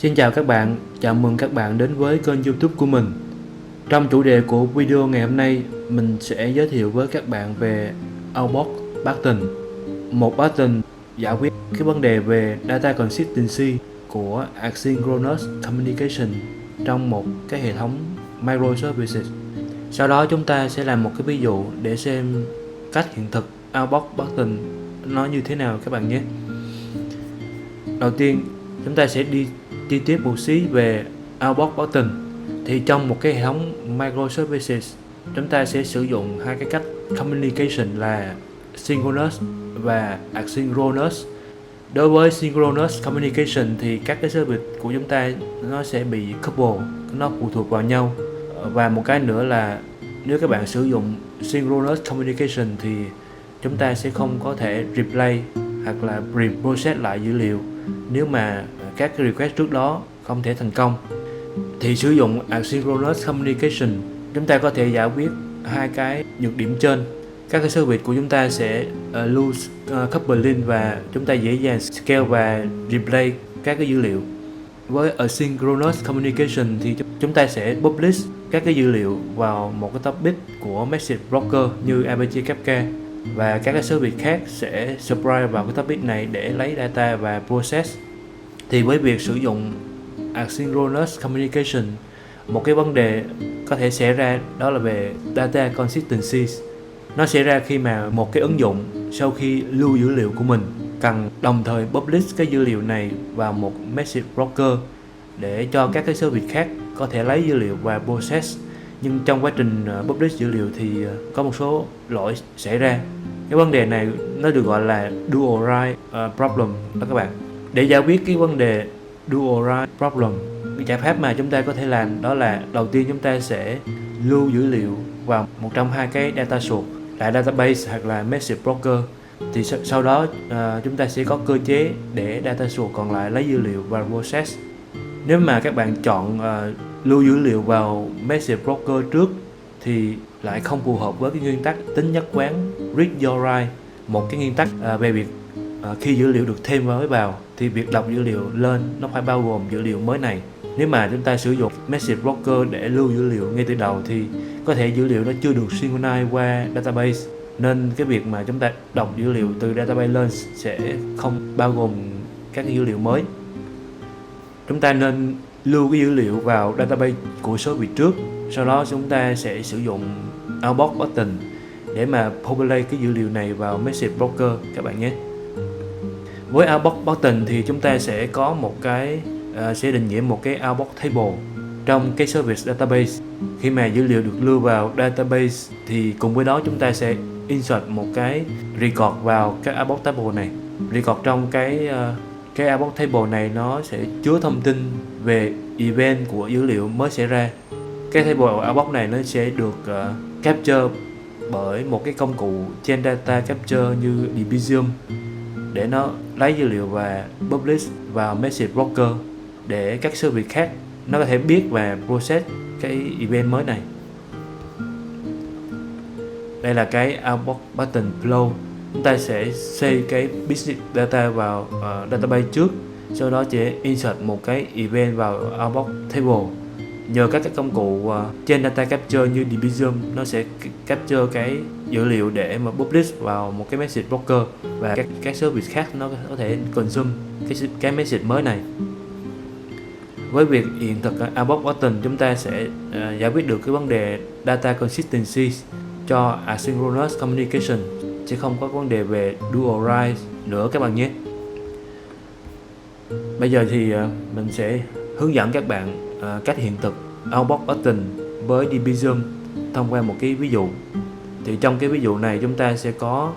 Xin chào các bạn, chào mừng các bạn đến với kênh YouTube của mình. Trong chủ đề của video ngày hôm nay, mình sẽ giới thiệu với các bạn về Outbox Pattern, một pattern giải quyết cái vấn đề về data consistency của asynchronous communication trong một cái hệ thống microservices. Sau đó chúng ta sẽ làm một cái ví dụ để xem cách hiện thực Outbox Pattern nó như thế nào các bạn nhé. Đầu tiên chúng ta sẽ đi chi tiết một xí về Outbox Pattern. Thì trong một cái hệ thống microservices, chúng ta sẽ sử dụng hai cái cách communication là synchronous và asynchronous. Đối với synchronous communication thì các cái service của chúng ta nó sẽ bị couple, nó phụ thuộc vào nhau. Và một cái nữa là nếu các bạn sử dụng synchronous communication thì chúng ta sẽ không có thể replay hoặc là pre-process lại dữ liệu nếu mà các cái request trước đó không thể thành công. Thì sử dụng asynchronous communication, chúng ta có thể giải quyết hai cái nhược điểm trên. Các cái service của chúng ta sẽ lose coupling và chúng ta dễ dàng scale và replay các cái dữ liệu. Với asynchronous communication thì chúng ta sẽ publish các cái dữ liệu vào một cái topic của message broker như Apache Kafka, và các cái service khác sẽ subscribe vào cái topic này để lấy data và process. Thì với việc sử dụng asynchronous communication, một cái vấn đề có thể xảy ra đó là về data consistency. Nó xảy ra khi mà một cái ứng dụng sau khi lưu dữ liệu của mình cần đồng thời publish cái dữ liệu này vào một message broker để cho các cái service khác có thể lấy dữ liệu và process. Nhưng trong quá trình publish dữ liệu thì có một số lỗi xảy ra. Cái vấn đề này nó được gọi là dual write problem đó các bạn. Để giải quyết cái vấn đề dual write problem, cái giải pháp mà chúng ta có thể làm đó là đầu tiên chúng ta sẽ lưu dữ liệu vào một trong hai cái data source là database hoặc là message broker. Thì sau đó chúng ta sẽ có cơ chế để data source còn lại lấy dữ liệu và process. Nếu mà các bạn chọn lưu dữ liệu vào message broker trước thì lại không phù hợp với cái nguyên tắc tính nhất quán read your write, một cái nguyên tắc về việc khi dữ liệu được thêm vào thì việc đọc dữ liệu lên nó phải bao gồm dữ liệu mới này. Nếu mà chúng ta sử dụng message broker để lưu dữ liệu ngay từ đầu thì có thể dữ liệu nó chưa được synchronize qua database, nên cái việc mà chúng ta đọc dữ liệu từ database lên sẽ không bao gồm các dữ liệu mới. Chúng ta nên lưu cái dữ liệu vào database của số vị trước, sau đó chúng ta sẽ sử dụng Outbox Pattern để mà populate cái dữ liệu này vào message broker các bạn nhé. Với Outbox Pattern thì chúng ta sẽ có một cái sẽ định nghĩa một cái Outbox Table trong cái service database. Khi mà dữ liệu được lưu vào database thì cùng với đó chúng ta sẽ insert một cái record vào cái Outbox Table này. Record trong cái Outbox Table này nó sẽ chứa thông tin về event của dữ liệu mới xảy ra. Cái table Outbox này nó sẽ được capture bởi một cái công cụ Chain Data Capture như Debezium để nó lấy dữ liệu và publish vào message broker để các service khác nó có thể biết và process cái event mới này. Đây là cái Outbox Pattern Flow. Chúng ta sẽ save cái business data vào database trước, sau đó sẽ insert một cái event vào Outbox Table. Nhờ các cái công cụ trên data capture như Debezium, nó sẽ capture cái dữ liệu để mà publish vào một cái message broker, và các service khác nó có thể consume cái message mới này. Với việc hiện thực Outbox Pattern, chúng ta sẽ giải quyết được cái vấn đề data consistency cho asynchronous communication, sẽ không có vấn đề về dual write nữa các bạn nhé. Bây giờ thì mình sẽ hướng dẫn các bạn cách hiện thực Outbox Pattern với Debezium thông qua một cái ví dụ. Thì trong cái ví dụ này chúng ta sẽ có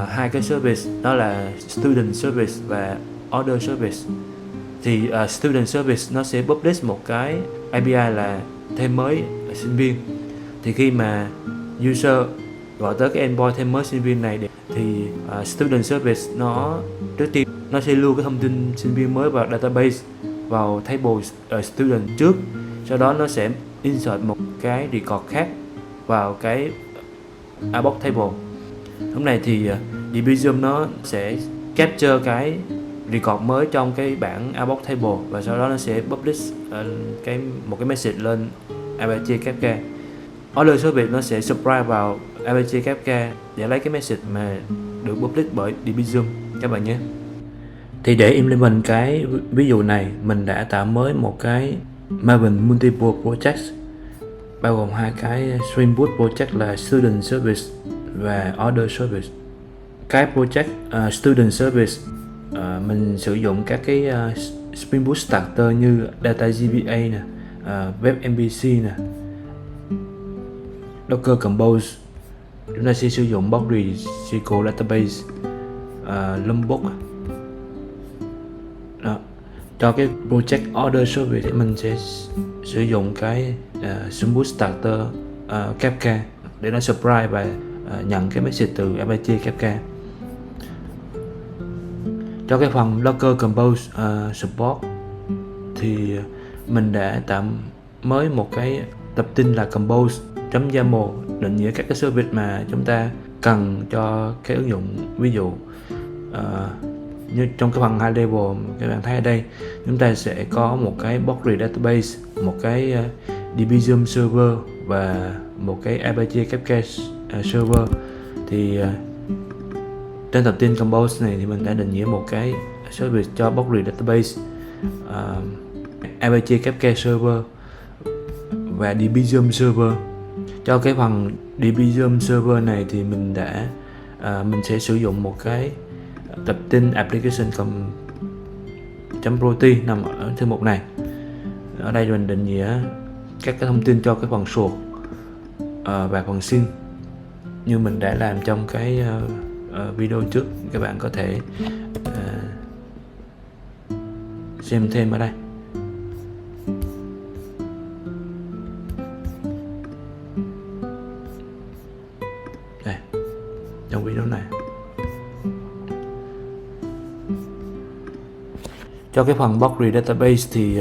hai cái service, đó là student service và order service. Thì student service nó sẽ publish một cái API là thêm mới sinh viên. Thì khi mà user gọi tới cái endpoint thêm mới sinh viên này thì student service nó trước tiên nó sẽ lưu cái thông tin sinh viên mới vào database, vào table student trước, sau đó nó sẽ insert một cái record khác vào cái Outbox Table. Lúc này thì Debezium nó sẽ capture cái record mới trong cái bảng outbox table, và sau đó nó sẽ publish một cái message lên Apache Kafka. Order service nó sẽ subscribe vào Apache Kafka để lấy cái message mà được publish bởi DBzoom các bạn nhé. Thì để implement cái ví dụ này, mình đã tạo mới một cái Maven Multiple Project bao gồm hai cái Spring Boot project là Student Service và Order Service. Cái project Student Service mình sử dụng các cái Spring Boot starter như DataGPA nè, WebMVC nè, Docker Compose. Chúng ta sẽ sử dụng Postgre SQL Database, Lombok. Đó. Cho cái project Order Service thì mình sẽ sử dụng cái Spring Boot starter Kafka để nó subscribe và nhận cái message từ Apache Kafka. Cho cái phần Docker Compose support thì mình đã tạo mới một cái tập tin là compose.yaml định nghĩa các cái service mà chúng ta cần cho cái ứng dụng. Ví dụ như trong cái phần high level các bạn thấy ở đây, chúng ta sẽ có một cái Postgre database, một cái DBzoom server và một cái Apache Kafka server. Thì trên tập tin compose này thì mình đã định nghĩa một cái service cho Postgre database, Apache Kafka server và DBzoom server. Cho cái phần DBzoom server này thì mình sẽ sử dụng một cái tập tin application.property nằm ở thư mục này. Ở đây mình định nghĩa các cái thông tin cho cái phần source và phần sync như mình đã làm trong cái video trước. Các bạn có thể xem thêm ở đây. Đây, trong video này. Cho cái phần Postgre database thì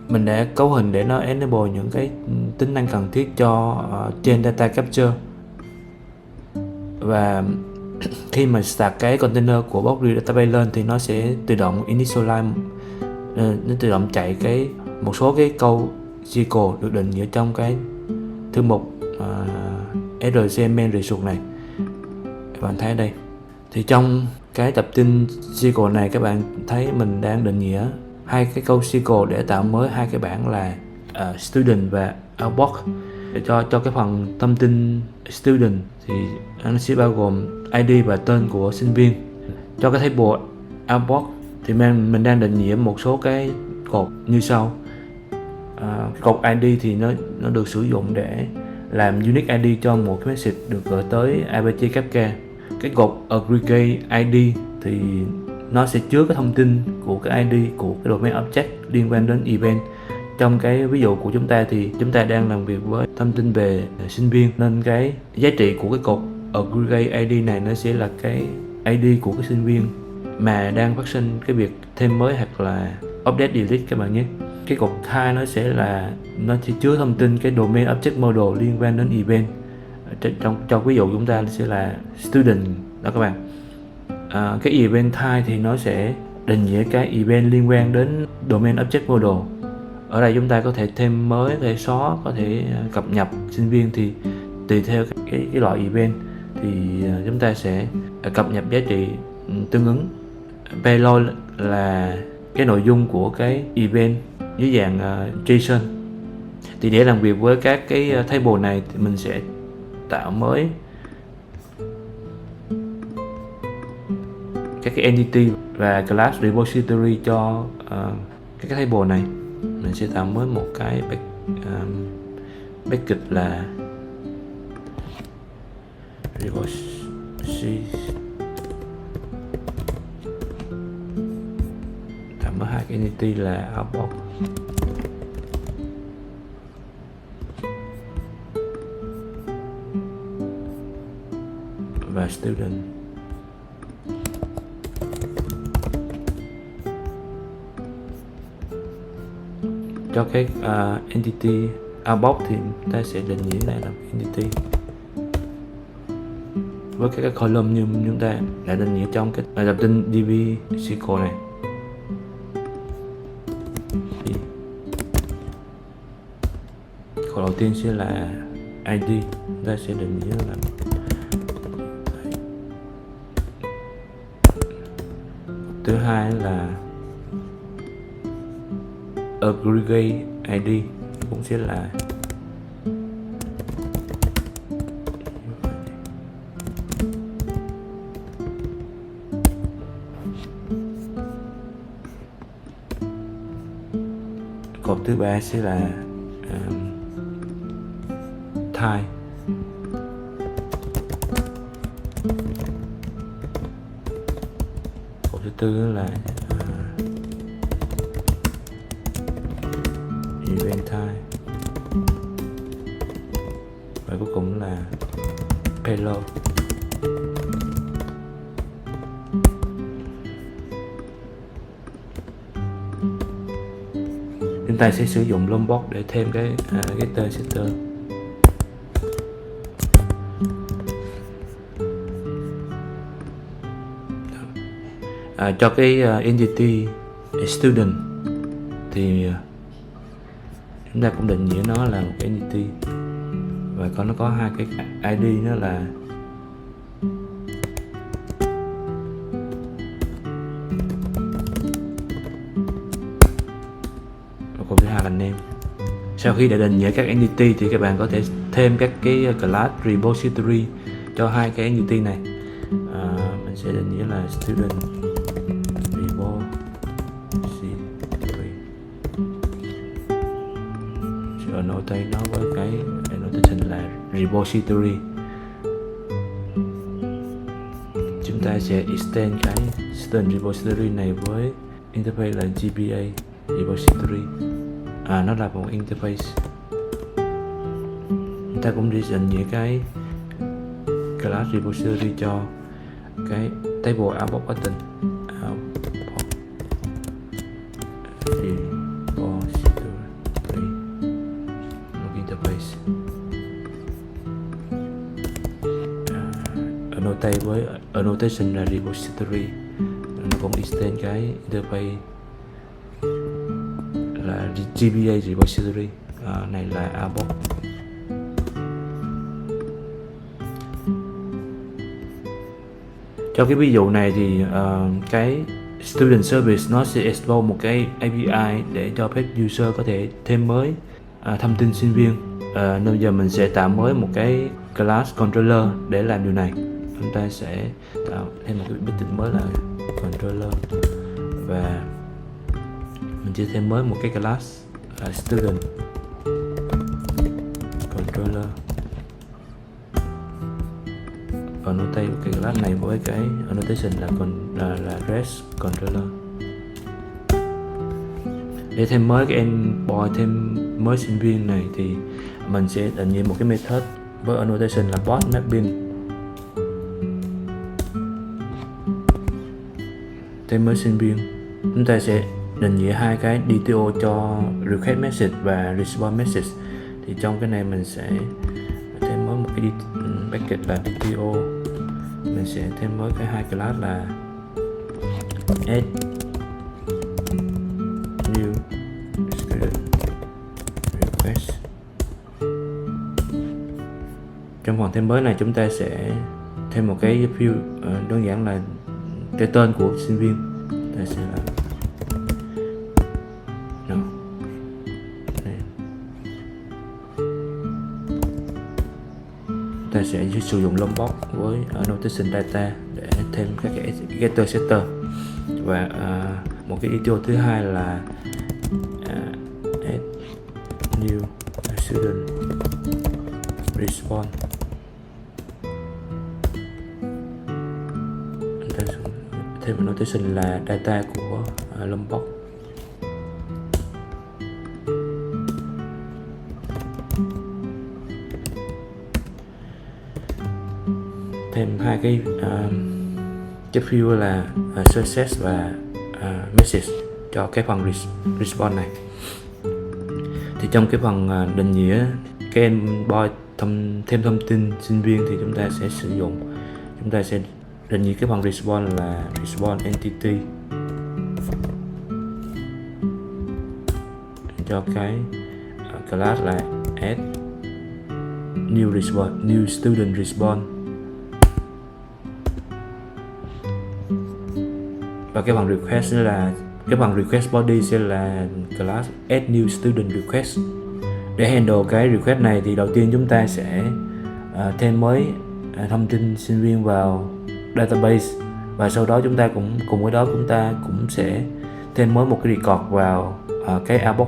mình đã cấu hình để nó enable những cái tính năng cần thiết cho trên data capture. Và khi mà start cái container của Postgre database lên thì nó sẽ tự động initialize, nó tự động chạy một số cái câu SQL được định nghĩa trong cái thư mục RCMN resource này. Các bạn thấy đây. Thì trong cái tập tin SQL này các bạn thấy mình đang định nghĩa hai cái câu SQL để tạo mới hai cái bảng là student và outbox. Để cho cái phần thông tin student thì nó sẽ bao gồm ID và tên của sinh viên. Cho cái table outbox thì mình đang định nghĩa một số cái cột như sau. Cột ID thì nó được sử dụng để làm unique ID cho một cái message được gửi tới Apache Kafka. Cái cột aggregate ID thì nó sẽ chứa cái thông tin của cái ID của cái domain object liên quan đến event. Trong cái ví dụ của chúng ta thì chúng ta đang làm việc với thông tin về sinh viên, nên cái giá trị của cái cột aggregate ID này nó sẽ là cái ID của cái sinh viên mà đang phát sinh cái việc thêm mới hoặc là update delete các bạn nhé. Cái cột 2 nó sẽ chứa thông tin cái domain object model liên quan đến event. Trong ví dụ chúng ta sẽ là student đó các bạn. Cái event type thì nó sẽ định nghĩa cái event liên quan đến domain object model. Ở đây chúng ta có thể thêm mới, có thể xóa, có thể cập nhật sinh viên, thì tùy theo cái loại event thì chúng ta sẽ cập nhật giá trị tương ứng. Payload là cái nội dung của cái event dưới dạng JSON. Thì để làm việc với các cái table này thì mình sẽ tạo mới các cái entity và class repository cho các cái table này. Mình sẽ tạo mới một cái package là repository, tạo mới hai cái entity là outbox và student. Cho cái entity outbox thì ta sẽ định nghĩa này là entity với các cái column như chúng ta đã định nghĩa trong cái tập tin DB SQL này. Cột đầu tiên sẽ là ID, chúng ta sẽ định nghĩa là thứ hai là aggregate ID, cũng sẽ là cột thứ ba sẽ là type. Cột thứ tư là event type, và cuối cùng là payload. Chúng ta sẽ sử dụng Lombok để thêm cái getter setter. Cho cái entity student thì chúng ta cũng định nghĩa nó là một cái entity, và nó có hai cái ID, nó là cột thứ hai là name. Sau khi đã định nghĩa các entity thì các bạn có thể thêm các cái class repository cho hai cái entity này. Mình sẽ định nghĩa là student repository, sẽ annotate nó với cái annotation là repository. Chúng ta sẽ extend cái student repository này với interface là GPA repository. Nó là một interface. Chúng ta cũng đi định nghĩa cái class repository cho cái table outbox button. Repository một interface. Annotate với annotation là repository, nó cũng extend cái interface là GPA repository. Này là outbox. Trong cái ví dụ này thì cái student service nó sẽ expose một cái API để cho phép user có thể thêm mới thông tin sinh viên. Nên giờ mình sẽ tạo mới một cái class controller để làm điều này. Chúng ta sẽ tạo thêm một cái button mới là controller, và mình sẽ thêm mới một cái class là student controller. Annotate cái class này với cái annotation là REST controller. Để thêm mới cái endpoint, thêm mới sinh viên này thì mình sẽ định nghĩa một cái method với annotation là post mapping. Thêm mới sinh viên, chúng ta sẽ định nghĩa hai cái DTO cho request message và response message. Thì trong cái này mình sẽ thêm mới một cái package là DTO. Mình sẽ thêm mới cái hai class là add new student request. Trong phần thêm mới này chúng ta sẽ thêm một cái field đơn giản là cái tên của sinh viên. Ta sẽ là ta sẽ sử dụng Lombok với annotation data để thêm các cái getter setter. Và một cái ETO thứ hai là add new student response. Ta thêm annotation là data của Lombok. Thêm hai cái field là success và message cho cái phần response này. Thì trong cái phần định nghĩa cái endpoint thêm thông tin sinh viên thì chúng ta sẽ định nghĩa cái phần response là response entity. cho cái class là add new student response, và cái phần request là cái phần request body sẽ là class add new student request. Để handle cái request này thì đầu tiên chúng ta sẽ thêm mới thông tin sinh viên vào database, và sau đó chúng ta cũng cùng với đó chúng ta cũng sẽ thêm mới một cái record vào cái outbox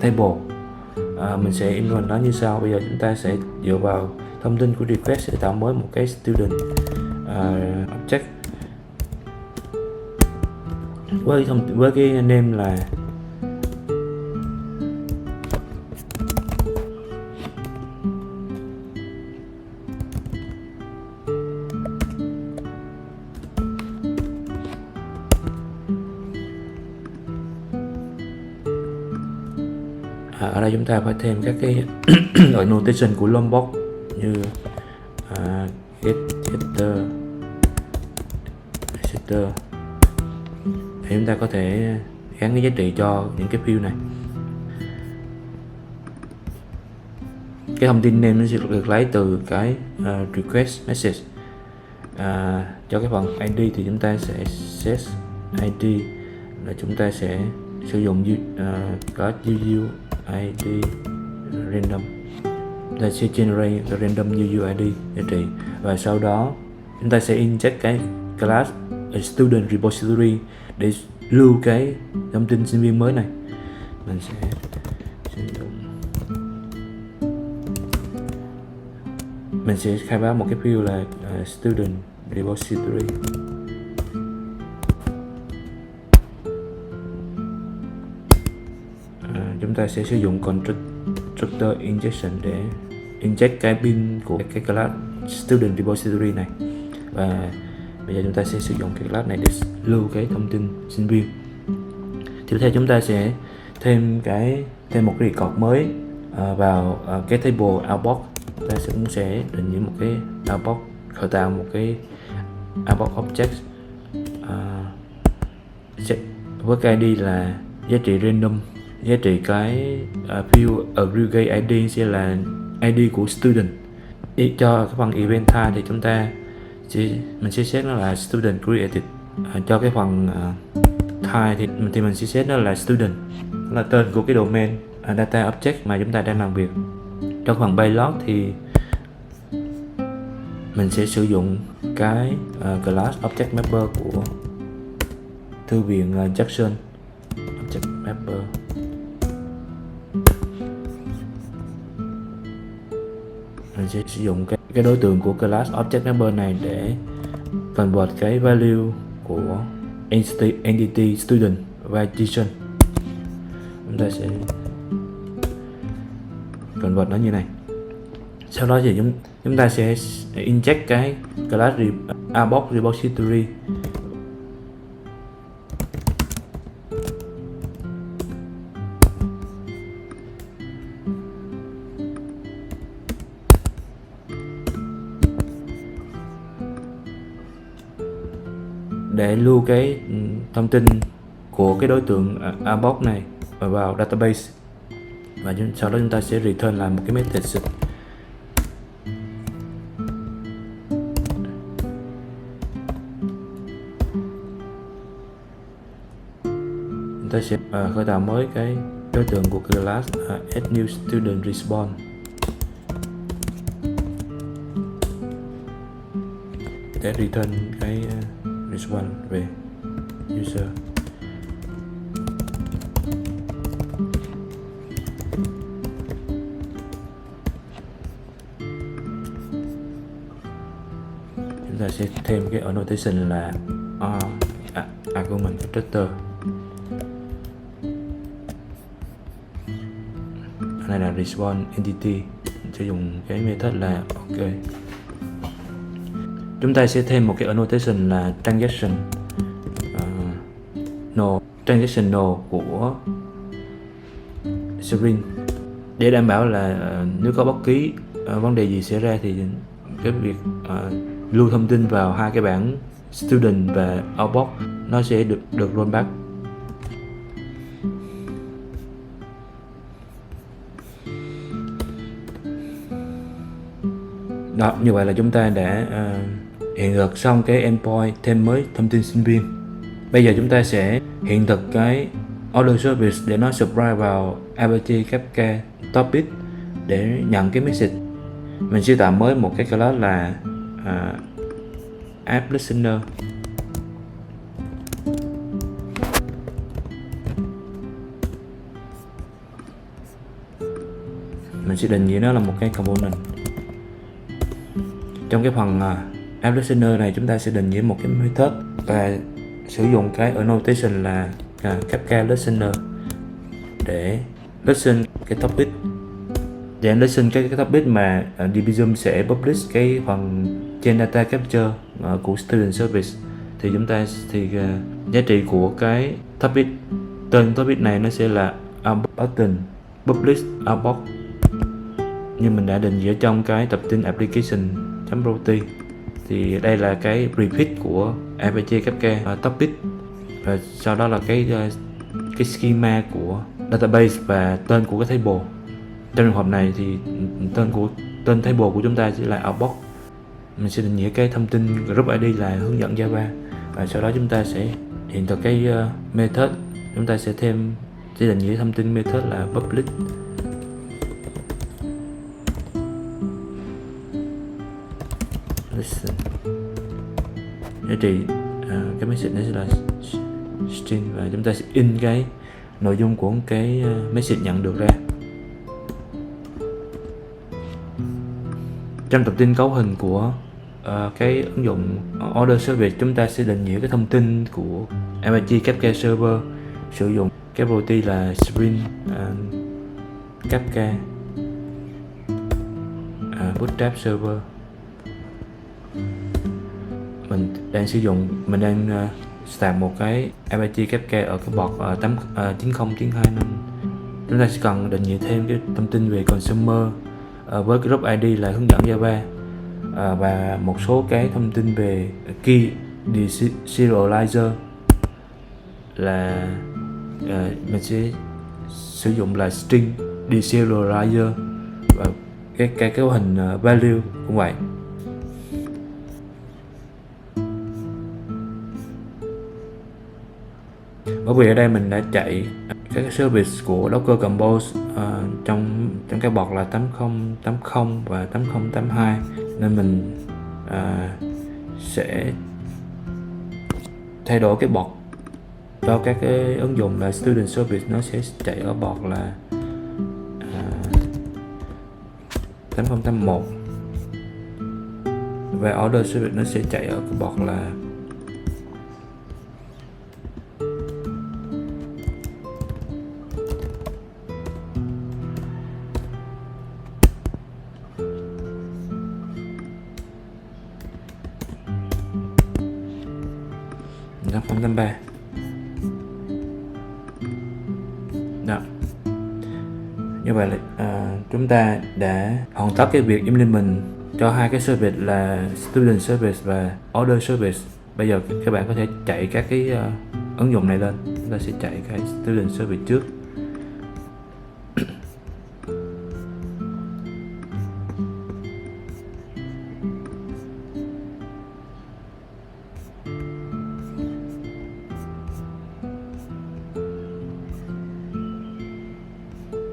table. Mình sẽ implement nó như sau. Bây giờ chúng ta sẽ dựa vào thông tin của request để tạo mới một cái student object với cái name là ở đây chúng ta phải thêm các cái loại notation của Lombok như getter, setter, để chúng ta có thể gắn cái giá trị cho những cái field này. Cái thông tin name nó sẽ được lấy từ cái request message. Cho cái phần ID thì chúng ta sẽ set ID là chúng ta sẽ sử dụng có UUID random, ta sẽ generate random UUID giá trị, và sau đó chúng ta sẽ inject cái class student repository để lưu cái thông tin sinh viên mới này. Mình sẽ sử dụng, mình sẽ khai báo một cái field là student repository. Chúng ta sẽ sử dụng constructor injection để inject cái bin của cái class student repository này, và bây giờ chúng ta sẽ sử dụng cái class này để lưu cái thông tin sinh viên. Tiếp theo chúng ta sẽ thêm một cái record mới vào cái table outbox. Ta cũng sẽ định nghĩa một cái outbox, khởi tạo một cái outbox object với cái ID là giá trị random. Giá trị cái field aggregate ID sẽ là ID của student. Cho cái phần event type thì mình sẽ set nó là student created. Cho cái phần type thì mình sẽ set nó là student, là tên của cái domain data object mà chúng ta đang làm việc. Trong phần payload thì mình sẽ sử dụng cái class object mapper của thư viện Jackson. Object mapper mình sẽ sử dụng cái đối tượng của class object mapper này để convert cái value của entity student và teacher. Chúng ta sẽ convert nó như này. Sau đó thì chúng ta sẽ inject cái class outbox repository để lưu cái thông tin của cái đối tượng outbox này vào database, và sau đó chúng ta sẽ return lại một cái message. Chúng ta sẽ khởi tạo mới cái đối tượng của class add new student response để return cái response về user. Chúng ta sẽ thêm cái annotation là argument constructor. Này là response entity, sử dụng cái method là ok. Chúng ta sẽ thêm một cái annotation là transaction transaction no của string để đảm bảo là nếu có bất kỳ vấn đề gì xảy ra thì cái việc lưu thông tin vào hai cái bảng student và outbox nó sẽ được rollback. Đó, như vậy là chúng ta đã hiện thực xong cái endpoint thêm mới thông tin sinh viên. Bây giờ chúng ta sẽ hiện thực cái order service để nó subscribe vào Apache Kafka topic để nhận cái message. Mình sẽ tạo mới một cái class là app listener. Mình sẽ định nghĩa nó là một cái component. Trong cái phần app listener này chúng ta sẽ định nghĩa một cái method và sử dụng cái annotation là Kafka listener để listen cái topic, để listen cái topic mà Debitum sẽ publish cái phần trên data capture của student service. Thì chúng ta giá trị của cái topic, tên topic này nó sẽ là outbox button publish outbox như mình đã định nghĩa trong cái tập tin application.property. Thì đây là cái repeat của Apache Kafka topic, và sau đó là cái schema của database và tên của cái table. Trong trường hợp này thì tên table của chúng ta sẽ là outbox. Mình sẽ định nghĩa cái thông tin group ID là hướng dẫn Java, và sau đó chúng ta sẽ hiện thực cái method. Chúng ta sẽ định nghĩa thông tin method là public. Listen. Giá trị cái message này sẽ là string, và chúng ta sẽ in cái nội dung của cái message nhận được ra. Trong tập tin cấu hình của cái ứng dụng order service, chúng ta sẽ định nghĩa cái thông tin của Apache Kafka server sử dụng cái property là string Kafka bootstrap server. Mình đang start một cái Apache Kafka ở cái port 90.2.5. Chúng ta sẽ cần định nghĩa thêm cái thông tin về consumer với group ID là hướng dẫn Java, và một số cái thông tin về key deserializer là mình sẽ sử dụng là string deserializer, và cái cấu hình value cũng vậy. Bởi vì ở đây mình đã chạy các cái service của Docker Compose trong cái port là 8080 và 8082, nên mình sẽ thay đổi cái port cho các cái ứng dụng là student service, nó sẽ chạy ở port là 8081, và order service nó sẽ chạy ở cái port là 583. Đó. Như vậy là chúng ta đã hoàn tất cái việc implement cho hai cái service là student service và order service. Bây giờ các bạn có thể chạy các cái ứng dụng này lên. Chúng ta sẽ chạy cái student service trước.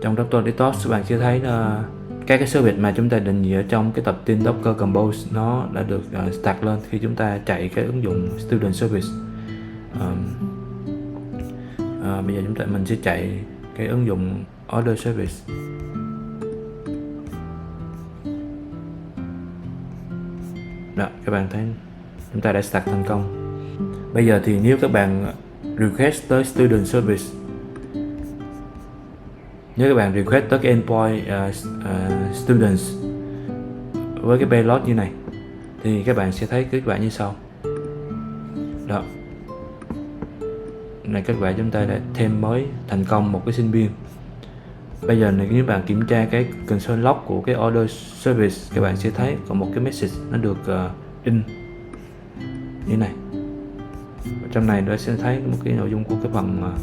Trong Docker Detox các bạn sẽ thấy các cái service mà chúng ta định nghĩa trong cái tập tin Docker Compose nó đã được start lên khi chúng ta chạy cái ứng dụng Student Service. Bây giờ mình sẽ chạy cái ứng dụng Order Service. Đó, các bạn thấy chúng ta đã start thành công. Bây giờ thì nếu các bạn request tới Student Service, nếu các bạn request tới cái endpoint students với cái payload như này thì các bạn sẽ thấy kết quả như sau. Đó, này kết quả chúng ta đã thêm mới thành công một cái sinh viên. Bây giờ nếu bạn kiểm tra cái console log của cái order service, các bạn sẽ thấy có một cái message nó được in như này. Và trong này nó sẽ thấy một cái nội dung của cái phần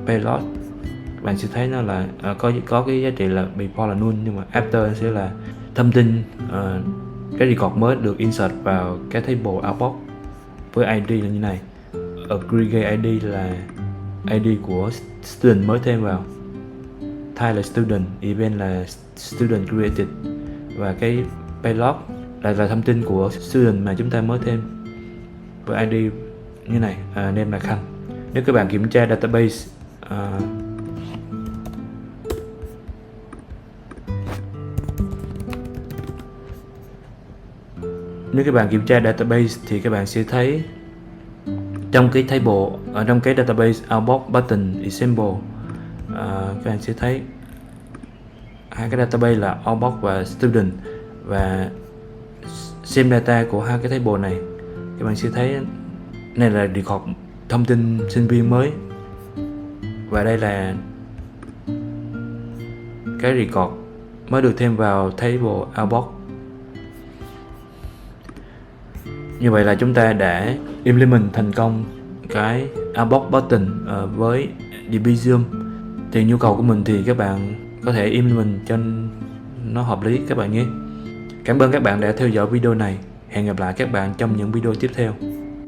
payload các bạn sẽ thấy nó là có cái giá trị là before là null, nhưng mà after sẽ là thông tin cái record mới được insert vào cái table outbox với ID là như này. Aggregate ID là ID của student mới thêm vào, type là student, event là student created, và cái payload là thông tin của student mà chúng ta mới thêm với ID như này, name là Khanh. Nếu các bạn kiểm tra database thì các bạn sẽ thấy trong cái table, ở trong cái database outbox button example, các bạn sẽ thấy hai cái database là outbox và student, và xem data của hai cái table này. Các bạn sẽ thấy này là record thông tin sinh viên mới, và đây là cái record mới được thêm vào table outbox. Như vậy là chúng ta đã implement thành công cái outbox button với DBZoom. Thì nhu cầu của mình thì các bạn có thể implement cho nó hợp lý các bạn nhé. Cảm ơn các bạn đã theo dõi video này. Hẹn gặp lại các bạn trong những video tiếp theo.